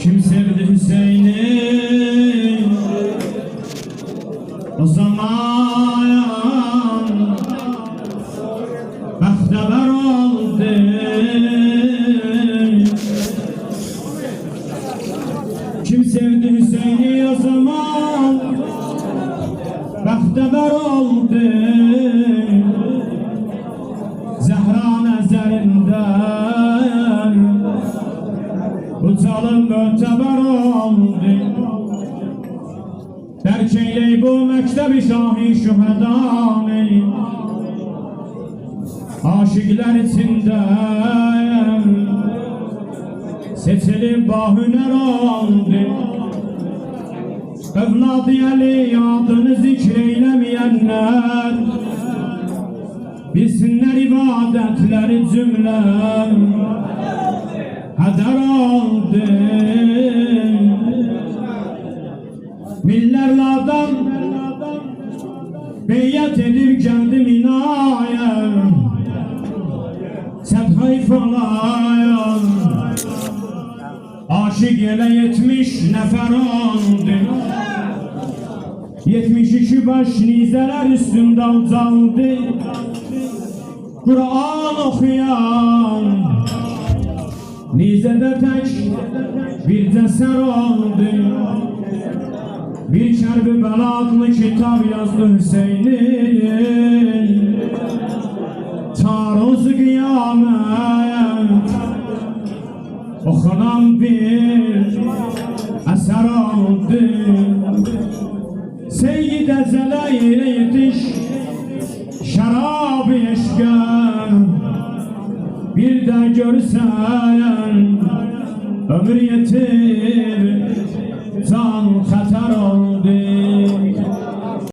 Kim sevdi Hüseyin'i o zaman bəxtəvər oldu. Kim sevdi Hüseyin'i o zaman bəxtəvər oldu. Zəhra nəzərindən ucalın mötəbər oldu. Dərk eyley bu məktəb-i şahi şühədanı, aşıqlər içində seçilib bahünər oldu. Övlad-ı Əli adını zikr eyləməyənlər bilsinlər ibadətləri cümlə hədər oldu. Millərlə adam beyyət edib gəldi minaya, sədhəy falaya, aşıq elə 70 nəfər oldu. 72 baş nizələr üstündə ucaldı. Kur'an okuyan nizədə tək bir cəsər oldu. Bir Kərbəla adlı kitab yazdı Hüseynin, taruz qiyamət oxunan bir əsər oldu. Seyyid Əzələ yetiş şərab-ı eşqə, bir də görsən ömür yetir, can xətər oldu.